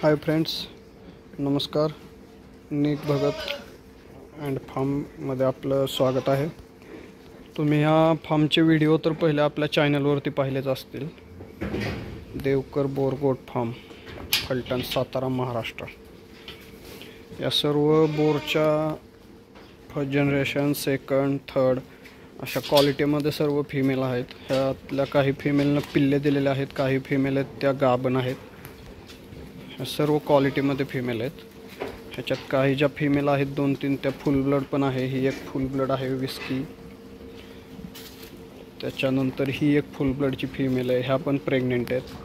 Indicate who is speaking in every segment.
Speaker 1: Hi friends, नमस्कार. निक Bhagat and फार्ममध्ये आपलं स्वागत आहे. तुम्ही ह्या फार्मचे व्हिडिओ तर पहिले आपल्या चॅनलवरती पाहिलेच असतील. देवकर बोरगोट फार्म, फलटण, सातारा, महाराष्ट्र. या सर्व बोरच्या फर्स्ट जनरेशन, सेकंड, थर्ड अशा क्वालिटीमध्ये सर्व फिमेल आहेत. ह्यातल्या काही फिमेलनं पिल्ले दिलेले आहेत, काही फिमेल आहेत त्या गाभण आहेत. ह्या सर्व क्वालिटीमध्ये फिमेल आहेत. ह्याच्यात काही ज्या फिमेल आहेत 2-3 त्या फुल ब्लड पण आहे. ही एक फुल ब्लड आहे विस्की. त्याच्यानंतर ही एक फुल ब्लडची फिमेल आहे, ह्या पण प्रेग्नेंट आहेत.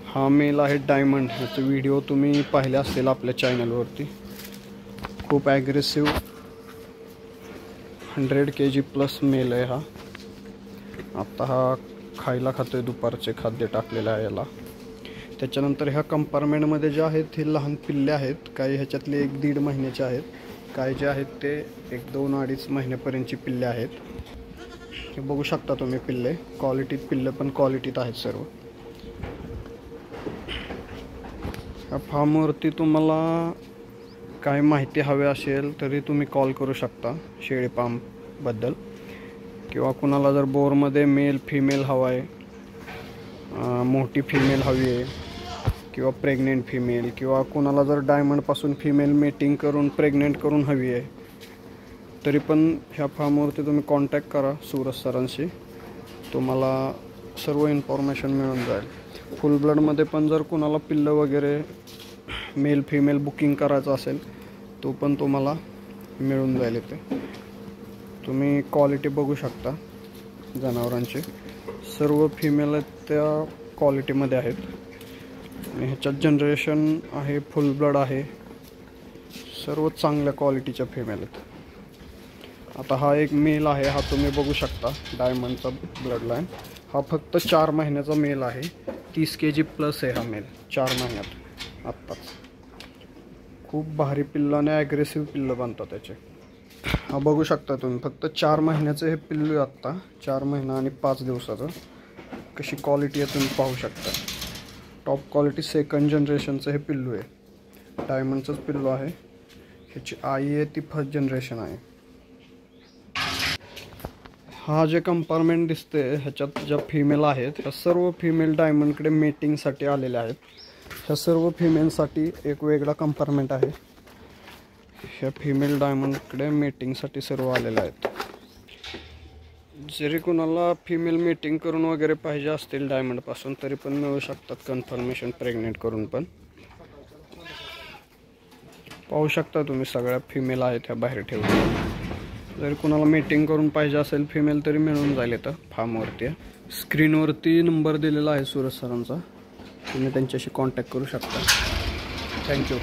Speaker 1: हा मेल आहे डायमंड. ह्याचे व्हिडिओ तुम्ही पाहिले असतील आपल्या चॅनलवरती. खूप ॲग्रेसिव्ह 100 kg प्लस मेल आहे हा. आता हा खायला खातोय, दुपारचे खाद्य टाकलेलं आहे याला. त्याच्यानंतर ह्या कंपार्टमेंटमध्ये जे आहेत हे लहान पिल्ले आहेत. काही ह्याच्यातले 1-1.5 महिन्याचे आहेत, काही जे आहेत ते 1-2-2.5 महिन्यापर्यंतची पिल्ले आहेत. हे बघू शकता तुम्ही पिल्ले. क्वालिटीत पिल्ले पण क्वालिटीत आहेत सर्व. ह्या फार्मवरती तुम्हाला काही माहिती हवी असेल तरी तुम्ही कॉल करू शकता शेळी फार्मबद्दल, किंवा कुणाला जर बोरमध्ये मेल फिमेल हवा आहे, मोठी फिमेल हवी आहे, किंवा प्रेग्नेंट फिमेल, किंवा कुणाला जर डायमंडपासून फिमेल मेटिंग करून प्रेग्नेंट करून हवी आहे, तरी पण ह्या फार्मवरती तुम्ही कॉन्टॅक्ट करा सूरज सरांशी. तुम्हाला सर्व इन्फॉर्मेशन मिळून जाईल. फुल ब्लडमध्ये पण जर कुणाला पिल्लं वगैरे मेल फिमेल बुकिंग करायचं असेल तो पण तुम्हाला मिळून जाईल. इथे तुम्ही क्वालिटी बघू शकता जनावरांची. सर्व फिमेल त्या क्वालिटीमध्ये आहेत. आणि ह्याच्यात जनरेशन आहे, फुल ब्लड आहे, सर्व चांगल्या क्वालिटीच्या फिमेल आहेत. आता हा एक मेल आहे, हा तुम्ही बघू शकता डायमंडचा ब्लड लाईन. हा फक्त 4 महिन्याचा मेल आहे. 30 kg प्लस आहे हा मेल 4 महिन्यात आत्ताच. खूप भारी पिल्लं आणि ॲग्रेसिव्ह पिल्लं बनतात त्याचे. हा बघू शकता तुम्ही, फक्त 4 महिन्याचं हे पिल्लू आहे आत्ता. 4 महिना आणि 5 दिवसाचं. कशी क्वालिटी आहे तुम्ही पाहू शकता. टॉप क्वालिटी सेकंड जनरेशनचं हे पिल्लू आहे. डायमंडचंच पिल्लू आहे. ह्याची आई आहे ती फर्स्ट जनरेशन आहे. हा जे कंपार्टमेंट दिसते ह्याच्यात ज्या फिमेल आहेत ह्या सर्व फिमेल डायमंडकडे मेटिंगसाठी आलेल्या आहेत. ह्या सर्व फिमेलसाठी एक वेगळा कंपार्टमेंट आहे. ह्या फिमेल डायमंडकडे मेटिंगसाठी सर्व आलेल्या आहेत. जरी कुणाला फिमेल मीटिंग करून वगैरे पाहिजे असतील डायमंडपासून तरी पण मिळू शकतात, कन्फर्मेशन प्रेग्नेंट करून पण. पाहू शकता तुम्ही सगळ्या फिमेल आहेत ह्या बाहेर ठेवून. जरी कुणाला मीटिंग करून पाहिजे असेल फिमेल तरी मिळून जाईल इथं फार्मवरती. स्क्रीनवरती नंबर दिलेला आहे सूरज सरांचा, तुम्ही त्यांच्याशी कॉन्टॅक्ट करू शकता. थँक्यू.